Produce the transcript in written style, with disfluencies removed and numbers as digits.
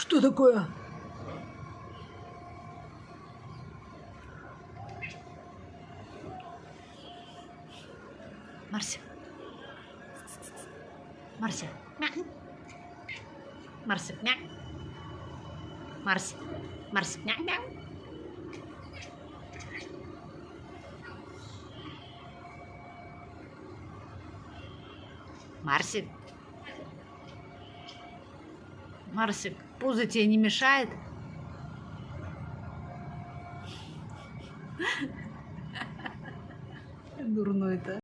Что такое? Марся. Марся. Мяу. Марся. Мяу. Марся. Марся. Мяу. Мяу. Марсик. Марсик, пузо тебе не мешает? Дурной-то.